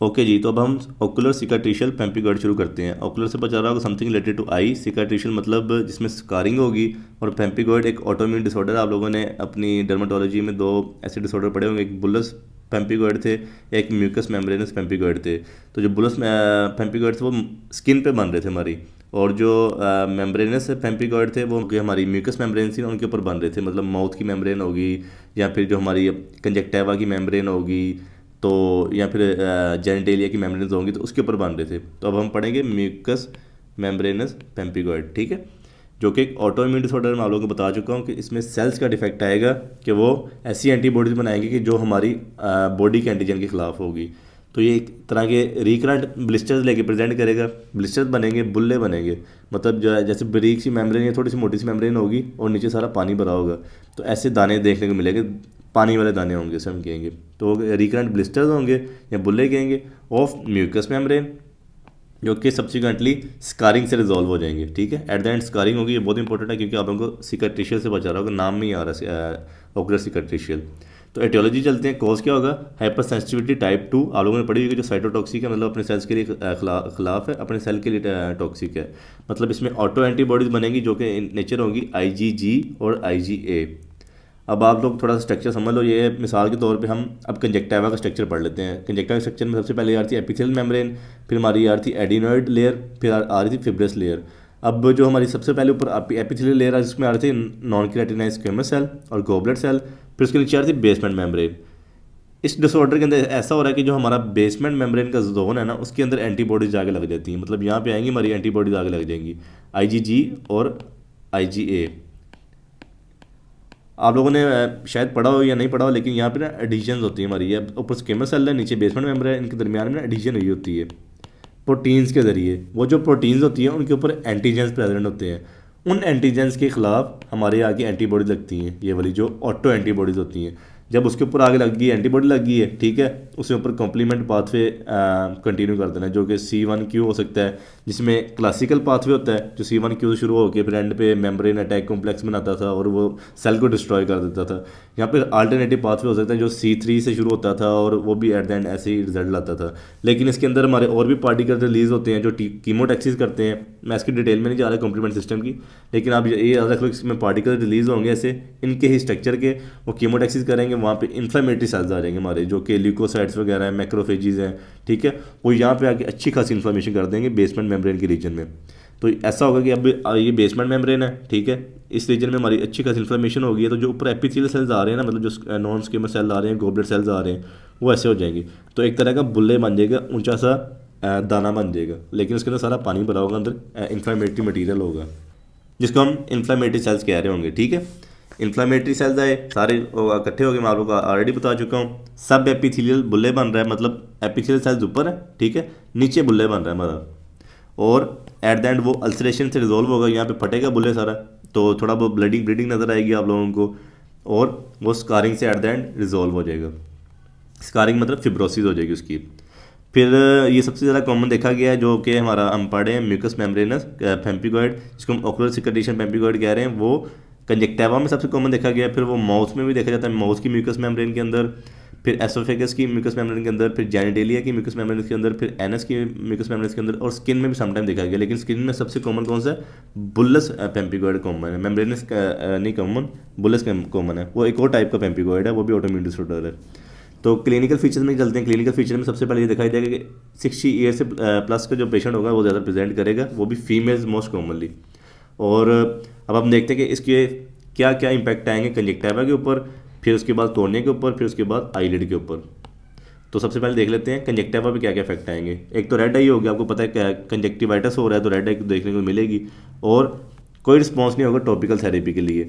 Okay जी, तो अब हम ओकुलर सिकाट्रिशियल पेम्पिगॉइड शुरू करते हैं। ओकुलर से बचा रहा होगा समथिंग रिलेटेड टू आई, सिकाट्रिशियल मतलब जिसमें स्कारिंग होगी, और पेम्पिगॉइड एक ऑटोइम्यून डिसऑर्डर। आप लोगों ने अपनी डर्माटोलॉजी में दो ऐसे डिसऑर्डर पढ़े होंगे, एक बुलस पेम्पिगॉइड थे, एक म्यूकस मेम्ब्रेनस पेम्पिगॉइड थे। तो जो बुलस पेम्पिगॉइड थे वो स्किन पे बन रहे थे हमारी, और जो मेम्ब्रेनस पेम्पिगॉइड थे वो हमारी म्यूकस मेम्ब्रेन थी उनके ऊपर बन रहे थे, मतलब माउथ की मेम्ब्रेन होगी, या फिर जो हमारी कंजक्टिवा की मेम्ब्रेन होगी, तो या फिर जेनिटेलिया की मेम्ब्रेन्स होंगी तो उसके ऊपर बन रहे थे। तो अब हम पढ़ेंगे म्यूकस मेम्ब्रेनस पेम्पिगॉइड, ठीक है, जो कि एक ऑटो इम्यून डिसऑर्डर मैं आप लोगों को बता चुका हूँ कि इसमें सेल्स का डिफेक्ट आएगा कि वो ऐसी एंटीबॉडीज बनाएंगे कि जो हमारी बॉडी के एंटीजन के खिलाफ होगी। तो ये एक तरह के रिकरेंट ब्लिस्टर्स लेके प्रेजेंट करेगा, ब्लिस्टर्स बनेंगे, बुल्ले बनेंगे, मतलब जो है जैसे बारीक सी मेम्ब्रेन या थोड़ी सी मोटी सी मेम्ब्रेन होगी और नीचे सारा पानी भरा होगा, तो ऐसे दाने देखने को मिलेंगे, पानी वाले दाने होंगे से हम कहेंगे, तो रिकरेंट ब्लिस्टर्स होंगे या बुल्ले कहेंगे ऑफ म्यूकस मेम्ब्रेन, जो कि सब्सिक्वेंटली स्कारिंग से रिजॉल्व हो जाएंगे। ठीक है, एट द एंड स्कारिंग होगी, ये बहुत इंपॉर्टेंट है क्योंकि आप लोगों को सिकाट्रिशियल से बचा रहा होगा, नाम में ही आ रहा है ओकुलर सिकाट्रिशियल। तो एटियोलॉजी चलते हैं, कॉज क्या होगा, हाइपर सेंसिटिविटी टाइप 2। आप लोगों ने पढ़ी होगी, जो साइटोटॉक्सिक है, मतलब अपने सेल्स के लिए खिलाफ है, अपने सेल के लिए टॉक्सिक है। मतलब इसमें ऑटो एंटीबॉडीज बनेंगी जो कि नेचर होगी IgG और IgA। अब आप लोग थोड़ा सा स्ट्रक्चर समझ लो, ये मिसाल के तौर पे हम अब कंजक्टिवा का स्ट्रक्चर पढ़ लेते हैं। कंजक्टिवा के स्ट्रक्चर में सबसे पहले आ रही थी एपिथेलियल मेम्ब्रेन, फिर हमारी आ रही थी एडिनोइड लेयर, फिर आ रही थी फिब्रस लेयर। अब जो हमारी सबसे पहले ऊपर एपिथेलियल लेयर है जिसमें आ रही थी नॉन केराटिनाइज स्क्वेमस सेल और गोबलेट सेल, फिर उसके नीचे आ रही थी बेसमेंट मेम्ब्रेन। इस डिसऑर्डर के अंदर ऐसा हो रहा है कि जो हमारा बेसमेंट मेम्ब्रेन का जोन है ना, उसके अंदर एंटीबॉडीज आगे लग जाती हैं, मतलब यहाँ पे आएंगी हमारी एंटीबॉडीज आगे लग जाएंगी, IgG और IgA। आप लोगों ने शायद पढ़ा हो या नहीं पढ़ा हो, लेकिन यहाँ पे ना एडिशंस होती है हमारी, ये ऊपर स्केमस सेल है, नीचे बेसमेंट मेम्बर है, इनके दरमियान में ना एडिशन हुई होती है प्रोटीन्स के ज़रिए। वो जो प्रोटीन्स होती हैं उनके ऊपर एंटीजेंस प्रेजेंट होते हैं, उन एंटीजेंस के खिलाफ हमारे आगे एंटीबॉडीज लगती हैं, ये वाली जो ऑटो एंटीबॉडीज़ होती हैं। जब उसके ऊपर आगे लग गई एंटीबॉडी लग गई है, ठीक है, उसके ऊपर कॉम्प्लीमेंट पाथवे कंटिन्यू कर देना, जो कि C1q हो सकता है, जिसमें क्लासिकल पाथवे होता है जो C1q से शुरू होकर फिर एंड पे मेम्ब्रेन अटैक कॉम्प्लेक्स बनाता था और वो सेल को डिस्ट्रॉय कर देता था। यहाँ पे अल्टरनेटिव पाथवे हो सकता है जो C3 से शुरू होता था और वो भी एट द एंड ऐसे ही रिजल्ट लाता था। लेकिन इसके अंदर हमारे और भी पार्टिकल रिलीज होते हैं जो कीमोटैक्सिस करते हैं। मैं इसकी डिटेल में नहीं जा रहा कॉम्प्लीमेंट सिस्टम की, लेकिन आप ये याद रख लो इसमें पार्टिकल रिलीज होंगे ऐसे, इनके ही स्ट्रक्चर के, वो कीमोटैक्सिस करेंगे, वहाँ पे इन्फ्लेमेटरी सेल्स आ जाएंगे हमारे, जो कि ल्यूकोसाइट्स वगैरह हैं, मैक्रोफेजीज हैं, ठीक है, वो यहाँ पे आके अच्छी खासी इन्फ्लेमेशन कर देंगे बेसमेंट मेम्ब्रेन के रीजन में। तो ऐसा होगा कि अब ये बेसमेंट मेम्ब्रेन है, ठीक है, इस रीजन में हमारी अच्छी खासी इन्फ्लेमेशन होगी, तो जो ऊपर एपिथेलियल सेल्स आ रहे हैं ना, मतलब जो नॉन स्क्वेमस सेल आ रहे हैं, गोबलेट सेल्स आ रहे हैं, वो ऐसे हो जाएंगे। तो एक तरह का बुल्ले बन जाएगा, ऊंचा सा दाना बन जाएगा, लेकिन उसके अंदर सारा पानी भरा होगा, अंदर इन्फ्लेमेटरी मटीरियल होगा, जिसको हम इन्फ्लेमेटरी सेल्स कह रहे होंगे। ठीक है, इन्फ्लेमेटरी सेल्स आए सारे इकट्ठे हो गए, मैं आप लोगों को ऑलरेडी बता चुका हूँ। सब एपिथेलियल बुल्ले बन रहा है, मतलब एपिथेलियल सेल्स ऊपर है, ठीक है, नीचे बुल्ले बन रहा है हमारा, और एट द एंड वो अल्सरेशन से रिजोल्व होगा, यहाँ पे फटेगा बुल्ले सारा, तो थोड़ा बहुत ब्लीडिंग नज़र आएगी आप लोगों को, और वो स्कारिंग से एट द एंड रिजोल्व हो जाएगा। स्कारिंग मतलब फिब्रोसिस हो जाएगी उसकी। फिर ये सबसे ज़्यादा कॉमन देखा गया है, जो कि हमारा हम पढ़े हैं म्यूकस मेम्ब्रेनस पेम्पिगॉइड, जिसको हम ओकुलर सिकाट्रिशियल पेम्पिगॉइड कह रहे हैं, वो कंजक्टिवा में सबसे कॉमन देखा गया है। फिर वो माउथ में भी देखा जाता है, माउथ की म्यूकस मेम्ब्रेन के अंदर, फिर एसोफेगस की म्यूकस मेम्ब्रेन के अंदर, फिर जेनिटेलिया की म्यूकस मेम्ब्रेन के अंदर, फिर एनस की म्यूकस मेम्ब्रेन के अंदर, और स्किन में भी समटाइम देखा गया। लेकिन स्किन में सबसे कॉमन कौन सा है, बुल्लस पेम्पिगॉइड कॉमन है, मेम्ब्रेनस नहीं कॉमन, बुल्लस कॉमन है, वो एक और टाइप का पेम्पिगॉइड है, वो भी ऑटोइम्यून डिसऑर्डर है। तो क्लिनिकल फीचर्स में चलते हैं। क्लिनिकल फीचर में सबसे पहले ये दिखाई देगा कि 60 ईयर से प्लस का जो पेशेंट होगा वो ज़्यादा प्रेजेंट करेगा, वो भी फीमेल्स मोस्ट कॉमनली। और अब हम देखते हैं कि इसके क्या क्या इंपैक्ट आएंगे कंजक्टिवा के ऊपर, फिर उसके बाद कॉर्निया के ऊपर, फिर उसके बाद आईलिड के ऊपर। तो सबसे पहले देख लेते हैं कंजक्टिवा पे क्या क्या इफेक्ट आएंगे। एक तो रेड आई हो गया, आपको पता है क्या कंजक्टिवाइटिस हो रहा है तो रेड आई देखने को मिलेगी, और कोई रिस्पॉन्स नहीं होगा टॉपिकल थेरेपी के लिए।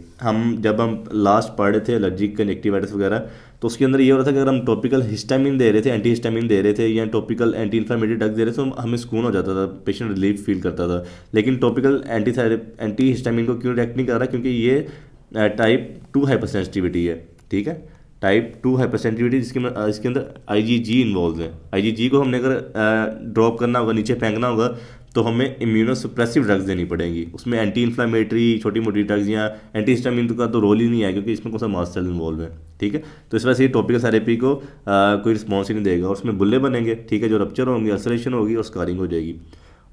जब हम लास्ट पढ़ रहे थे एलर्जिक कंजक्टिवाइटिस वगैरह, तो उसके अंदर ये हो रहा था कि अगर हम टॉपिकल हिस्टामिन दे रहे थे, एंटी हिस्टामिन दे रहे थे, या topical anti inflammatory drugs they रहे थे, तो हमें सुकून हो जाता था, पेशेंट रिलीफ फील करता था। लेकिन टॉपिकल एंटी हिस्टामिन को क्यों रिएक्ट नहीं कर रहा, क्योंकि ये टाइप 2 हाइपर सेंसिटिविटी है, ठीक है, टाइप 2 हाइपर सेंसिटिविटी इसके अंदर आईजीजी इन्वॉल्व है। आईजीजी को हमने अगर ड्रॉप करना होगा, नीचे फेंकना होगा, तो हमें इम्यूनोसप्रेसिव ड्रग्स देनी पड़ेंगी। उसमें एंटी इन्फ्लामेटरी छोटी मोटी ड्रग्स या एंटी हिस्टामिन का तो रोल ही नहीं है, क्योंकि इसमें कौन सा मास्ट सेल इन्वॉल्व है, ठीक है। तो इस वजह से टॉपिकल थेरेपी को कोई रिस्पॉन्स ही नहीं देगा, और उसमें बुल्ले बनेंगे, ठीक है, जो रप्चर होंगे, अल्सरेशन होगी और स्कारिंग हो जाएगी।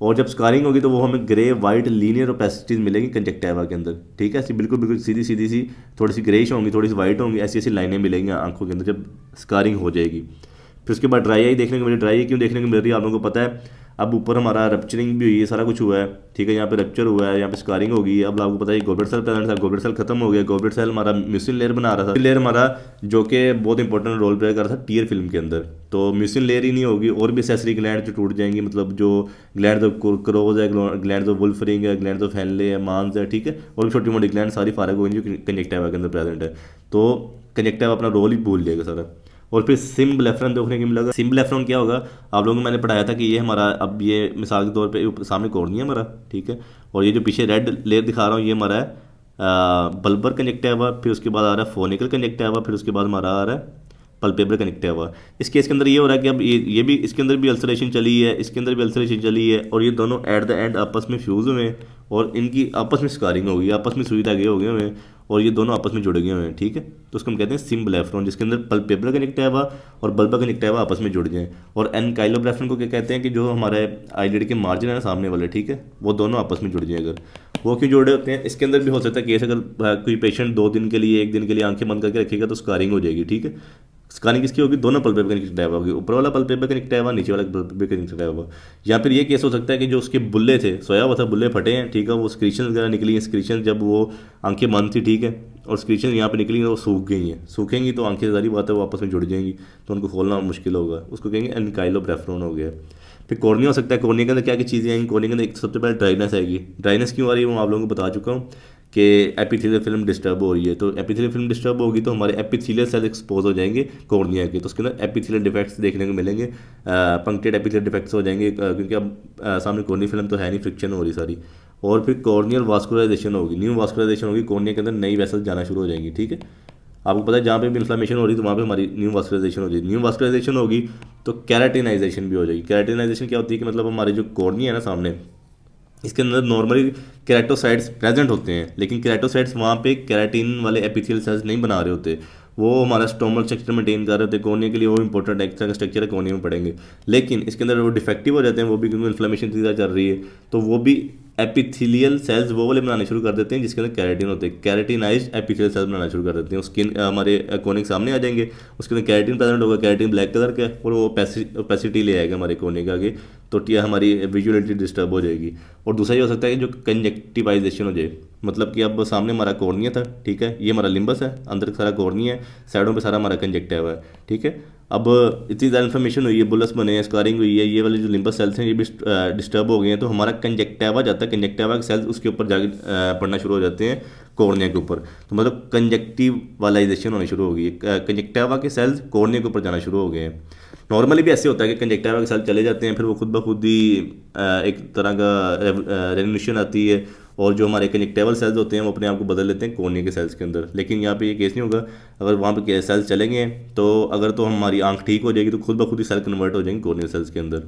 और जब स्कारिंग होगी तो वो हमें ग्रे वाइट लीनियर ओपेसिटीज मिलेगी कंजक्टिवा के अंदर, ठीक है, ऐसी बिल्कुल बिल्कुल सीधी सीधी सी, थोड़ी सी ग्रेइश होंगी, थोड़ी सी वाइट होंगी, ऐसी ऐसी लाइनें मिलेंगी आंखों के अंदर जब स्कारिंग हो जाएगी। फिर उसके बाद ड्राई आई देखने को मिली। ड्राई आई क्यों देखने को मिल रही है आप लोगों को पता है, अब ऊपर हमारा रप्चरिंग भी हुई है, सारा कुछ हुआ है, ठीक है, यहाँ पे रप्चर हुआ है, यहाँ पे स्कारिंग हो गई है। अब आपको पता है गोल्बेट सेल प्रेजेंट था, गोल्बेट सेल खत्म हो गया, गोल्बेट सेल हमारा म्यूसिन लेयर बना रहा था, लेयर हमारा जो कि बहुत इंपॉर्टेंट रोल प्ले कर रहा था टीयर फिल्म के अंदर। तो म्यूसिन लेयर ही नहीं होगी, और भी एसेसरी ग्लैंड जो टूट जाएंगी, मतलब जो ग्लैंड जो क्रोज है, ग्लैंड जो वुल्फरिंग है, ग्लैंड जो फैनले है, मांस है, ठीक है, और भी छोटी मोटी ग्लैंड सारी फारग होंगी जो कंजक्टिवा के अंदर प्रेजेंट है। तो कंजक्टिवा अपना रोल ही भूल जाएगा सारा। और फिर सिम्बलेफ्रॉन देखने को मिलेगा। सिम्बलेफ्रॉन क्या होगा, आप लोगों को मैंने पढ़ाया था कि ये हमारा, अब ये मिसाल के तौर पे सामने कॉर्निया हमारा, ठीक है, और ये जो पीछे रेड लेयर दिखा रहा हूँ ये हमारा है बल्बर कंजक्टिवा, फिर उसके बाद आ रहा है फोनिकल कंजक्टिवा, फिर उसके बाद हमारा आ रहा है पल्पेब्रल कंजक्टिवा। इस केस के अंदर ये हो रहा है कि अब ये भी, इसके अंदर भी अल्सरेशन चली है, इसके अंदर भी अल्सरेशन चली है, और ये दोनों एट द एंड आपस में फ्यूज़ हुए हैं, और इनकी आपस में स्कारिंग होगी, आपस में सुई धागे हो गए हुए हैं, और ये दोनों आपस में जुड़ गए हुए हैं, ठीक है। तो उसको हम कहते हैं सिम्बलेफ्रॉन, जिसके अंदर पल्पेब्रल कंजक्टिवा और बल्बर कंजक्टिवा आपस में जुड़ जाएं। और एनकाइलोब्रेफ्रॉन को क्या कहते हैं कि जो हमारे आईलिड के मार्जिन है ना सामने वाले, ठीक है, वो दोनों आपस में जुड़ जाएं। अगर वो क्यों जुड़े होते हैं, इसके अंदर भी हो सकता है केस, अगर कोई पेशेंट 2 दिन के लिए 1 दिन के लिए आंखें बंद करके रखेगा तो स्कारिंग हो जाएगी, ठीक है। स्कारिंग किसकी होगी, दोनों पल्पेब्रल कंजक्टिवा होगी, ऊपर वाला पल्पेब्रल कंजक्टिवा, नीचे वाला पल्पेब्रल कंजक्टिवा। या फिर ये केस हो सकता है कि जो उसके बुल्ले थे, सोया हुआ था, बुल्ले फटे हैं, ठीक है, वो स्क्रीशन वगैरह निकली हैं, स्क्रीशन जब वो आंखें बंद थी, ठीक है, और स्क्रीशन यहाँ पे निकली हैं, वो सूख गई हैं, सूखेंगी तो आंखें सारी बात है वो आपस में जुड़ जाएंगी, तो उनको खोलना मुश्किल होगा, उसको कहेंगे एनकाइलोब्रेफ्रॉन हो गया। फिर कॉर्निया हो सकता है। कॉर्निया के अंदर क्या क्या चीज़ें आएंगी, कॉर्निया के अंदर एक सबसे पहले ड्राइनेस आएगी। ड्राइनेस क्यों आ रही है वो आप लोगों को बता चुका हूँ कि एपिथेलियल फिल्म डिस्टर्ब हो रही है। तो एपिथेलियल फिल्म डिस्टर्ब होगी तो हमारे एपिथेलियल सेल एक्सपोज हो जाएंगे कॉर्निया के, तो उसके अंदर एपिथेलियल डिफेक्ट्स देखने को मिलेंगे, पंक्टेड एपिथेलियल डिफेक्ट्स हो जाएंगे, क्योंकि अब सामने कॉर्निया फिल्म तो है नहीं, फ्रिक्शन हो रही सारी। और फिर कॉर्नियल वास्कुलराइजेशन होगी, न्यू वास्कुलराइजेशन होगी, कॉर्निया के अंदर नई वेसल जाना शुरू हो जाएंगी, ठीक है। आपको पता है जहाँ पे भी इन्फ्लेमेशन हो रही है तो वहाँ पे हमारी न्यू वास्कुलराइजेशन हो जाएगी। न्यू वास्कुलराइजेशन होगी तो कैराटिनाइजेशन भी हो जाएगी। कैराटिनाइजेशन क्या होती है कि मतलब हमारे जो कॉर्निया है ना सामने, इसके अंदर नॉर्मली केराटोसाइट्स प्रेजेंट होते हैं, लेकिन केराटोसाइट्स वहाँ पे केराटिन वाले एपिथेलियल सेल्स नहीं बना रहे होते, वो हमारा स्टोमल स्ट्रक्चर मेंटेन कर रहे होते हैं। कॉर्निया के लिए वो इंपॉर्टेंट एक्स्ट्रा का स्ट्रक्चर है, कॉर्निया में पढ़ेंगे, लेकिन इसके अंदर वो डिफेक्टिव हो जाते हैं, वो भी क्योंकि इन्फ्लेमेशन सीधा चल रही है, तो वो भी एपिथेलियल सेल्स वो वाले बनाने शुरू कर देते हैं जिसके अंदर कैरेटिन होते हैं, कैरेटिनाइज्ड एपिथेलियल सेल्स बनाना शुरू कर देते हैं। स्किन हमारे कोनिक सामने आ जाएंगे, उसके अंदर कैरेटिन प्रेजेंट होगा, कैरेटिन ब्लैक कलर का, और वो ओपेसिटी ले आएगा हमारे कोनिक आगे, तो टिया हमारी विजुअलिटी डिस्टर्ब हो जाएगी। और दूसरा ये हो सकता है कि जो कंजक्टिवाइजेशन हो जाए, मतलब कि अब सामने हमारा कॉर्निया था, ठीक है, ये हमारा लिम्बस है, अंदर सारा कॉर्निया है, साइडों पे सारा हमारा कंजक्टिवा है, ठीक है। अब इतनी ज़्यादा इन्फॉर्मेशन हुई है, बुलस बने हैं, स्कारिंग हुई है, ये वाले जो लिम्बस सेल्स हैं ये भी डिस्टर्ब हो गए हैं, तो हमारा कंजक्टिवा जाता है, कंजक्टिवा के सेल्स उसके ऊपर जाके पड़ना शुरू हो जाते हैं कॉर्निया के ऊपर, तो मतलब कंजक्टिवालाइजेशन होनी शुरू हो गई है, कंजक्टिवा के सेल्स कॉर्निया के ऊपर जाना शुरू हो गए हैं। नॉर्मली भी ऐसे होता है कि कंजक्टिवा के सेल चले जाते हैं, फिर वो खुद ब खुद ही एक तरह का रेवोल्यूशन आती है, और जो हमारे कंजक्टिवल सेल्स होते हैं वो अपने आप को बदल लेते हैं कॉर्निया के सेल्स के अंदर। लेकिन यहाँ पे ये केस नहीं होगा, अगर वहाँ पे सेल्स चलेंगे तो अगर तो हमारी आंख ठीक हो जाएगी तो खुद ब खुद ही सेल कन्वर्ट हो जाएंगे कॉर्नियल सेल्स के अंदर,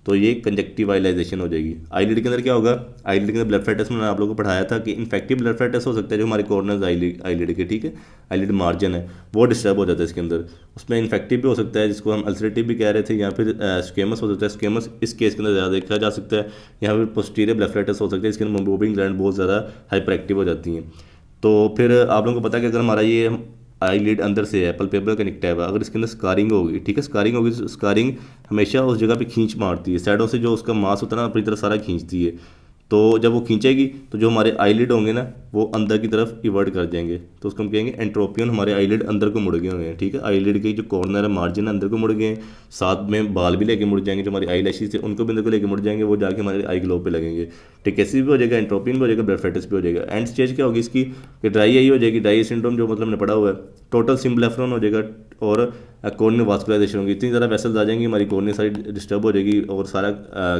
तो ये कंजक्टिवाइलाइजेशन हो जाएगी। आईलिड के अंदर क्या होगा, आईलिड के अंदर ब्लड फ्लैट टेस्ट मैंने आप लोगों को पढ़ाया था कि इन्फेक्टिव ब्लड फ्लैट टेस्ट हो सकता है, जो हमारे कॉर्नर्स आईलिड के, ठीक है, आईलिड मार्जिन है वो डिस्टर्ब हो जाता है इसके अंदर, उसमें इन्फेक्टिव भी हो सकता है जिसको हम अल्सरेटिव भी कह रहे थे, या फिर स्क्वेमस हो सकता है। स्क्वेमस इस केस के अंदर ज़्यादा देखा जा सकता है, या फिर पोस्टीरियर ब्लड फ्लैट टेस्ट हो सकता है, इसके अंदर मूविंग ग्लैंड बहुत ज़्यादा हाइपर एक्टिव हो जाती हैं। तो फिर आप लोगों को पता है कि अगर हमारा ये आईलिड अंदर से है, पल्पेब्रल कनेक्टिवा, अगर इसके अंदर स्कारिंग होगी, ठीक है, स्कारिंग होगी तो स्कारिंग हमेशा उस जगह पे खींच मारती है, साइडों से जो उसका मांस होता है ना अपनी तरफ सारा खींचती है, तो जब वो खींचेगी तो जो हमारे आईलिड होंगे ना वो अंदर की तरफ इवर्ट कर जाएंगे, तो उसको हम कहेंगे एंट्रोपियन, हमारे आईलिड अंदर को मुड़ गए हुए हैं, ठीक है, आईलिड के जो कॉर्नर है मार्जिन अंदर को मुड़ गए हैं, साथ में बाल भी लेके मुड़ जाएंगे, जो हमारी आई लैशेस से उनको भी अंदर को लेके मुड़ जाएंगे, वो जाके हमारे आई ग्लोब पे लगेंगे, टिकेसिस भी हो जाएगा, एंट्रोपियन भी हो जाएगा, ब्लड फ्लैटस भी हो जाएगा। एंड स्टेज क्या होगी इसकी कि ड्राई आई हो जाएगी। ड्राई सिंड्रोम जो मतलब ने पढ़ा हुआ है टोटल सिम्बलेफ्रॉन हो जाएगा और कॉर्नियल वास्कुलाइजेशन होगी, इतनी ज़्यादा वेसल्स आ जाएंगी, हमारी कॉर्निया सारी डिस्टर्ब हो जाएगी और सारा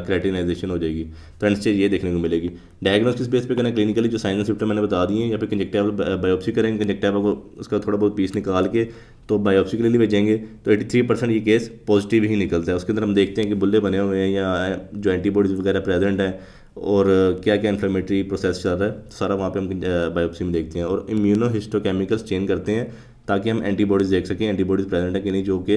क्रेटिनाइजेशन हो जाएगी। तो एंड स्टेज ये देखने को मिलेगी। डायग्नोस्टिस बेस पे करना क्लिनिकली जो साइंस एंड सिम्टम मैंने बता दिए हैं, या फिर कंजक्टिवल बायोप्सी करेंगे, कंजक्टिवा को उसका थोड़ा बहुत पीस निकाल के तो बायोप्सी के लिए भेजेंगे, तो 83% ये केस पॉजिटिव ही निकलता है। उसके अंदर हम देखते हैं कि बुल्ले बने हुए हैं या जो एंटीबॉडीज़ वगैरह प्रेजेंट है और क्या क्या इन्फ्लेमेटरी प्रोसेस चल रहा है, सारा वहाँ पे हम बायोप्सी में देखते हैं और इम्यूनोहिस्टोकेमिकल्स चेंज करते हैं ताकि हम एंटीबॉडीज़ देख सकें, एंटीबॉडीज़ प्रेजेंट है कि नहीं, जो कि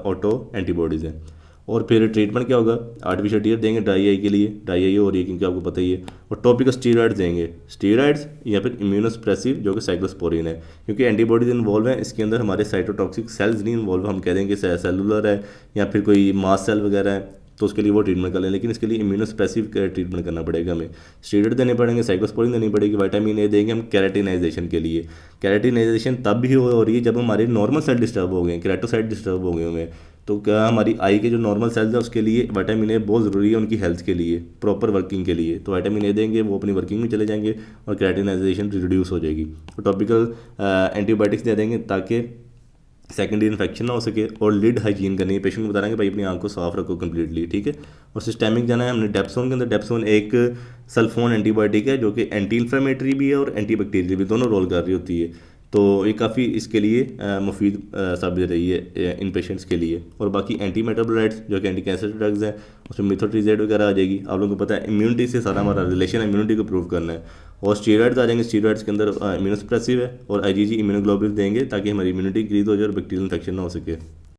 ऑटो एंटीबॉडीज़ हैं। और फिर ट्रीटमेंट क्या होगा, आर्टिफिशियल टीयर देंगे ड्राई आई के लिए, ड्राई आई हो रही है क्योंकि आपको पता ही है, और टॉपिकल स्टीरॉइड्स देंगे, स्टीरॉइड्स या फिर इम्यूनोसप्रेसिव जो कि साइक्लोस्पोरिन है, क्योंकि एंटीबॉडीज इन्वॉल्व हैं इसके अंदर, हमारे साइटोटॉक्सिक सेल्स नहीं इन्वॉल्व, हम कह देंगे सेलुलर है या फिर कोई मास सेल वगैरह है तो उसके लिए वो ट्रीटमेंट कर लें, लेकिन इसके लिए इम्यूनोस्पेसिफिक ट्रीटमेंट करना पड़ेगा हमें, स्टीरॉइड देने पड़ेंगे, साइक्लोस्पोरिन देनी पड़ेगी, विटामिन ए देंगे हम केराटिनाइजेशन के लिए। केराटिनाइजेशन तब भी हो रही है जब हमारे नॉर्मल सेल डिस्टर्ब हो गए, केराटोसाइट डिस्टर्ब हो गए हुए, तो क्या हमारी आई के जो नॉर्मल सेल्स हैं उसके लिए विटामिन ए बहुत ज़रूरी है उनकी हेल्थ के लिए, प्रॉपर वर्किंग के लिए। तो विटामिन ए देंगे, वो अपनी वर्किंग में चले जाएंगे और केराटिनाइजेशन रिड्यूस हो जाएगी। तो टॉपिकल एंटीबायोटिक्स दे देंगे ताकि सेकेंडरी इन्फेक्शन ना हो सके, और लिड हाइजीन करनी है, पेशेंट को बता रहे हैं कि भाई अपनी आंख को साफ रखो कम्प्लीटली, ठीक है। और सिस्टेमिक जाना है हमने डेप्सोन के अंदर। डेप्सोन एक सल्फोन एंटीबायोटिक है जो कि एंटी इन्फ्लेमेटरी भी है और एंटी बैक्टीरियल भी, दोनों रोल कर रही होती है, तो ये काफ़ी इसके लिए मुफीद साबित रही है इन पेशेंट्स के लिए। और बाकी एंटी मेटाबोलाइट्स जो कि एंटी कैंसर ड्रग्स हैं, उसमें मिथोट्रिजेट वगैरह आ जाएगी। आप लोगों को पता है इम्यूनिटी से सारा हमारा रिलेशन है, इम्यूनिटी को प्रूव करना है। और स्टीरॉइड्स आ जाएंगे, स्टीरॉइड्स के अंदर इम्यूनोसप्रेसिव है, और आईजीजी इम्यूनोग्लोबुलिन देंगे ताकि हमारी इम्यूनिटी इंक्रीज हो जाए और बैक्टीरियल इन्फेक्शन ना हो सके।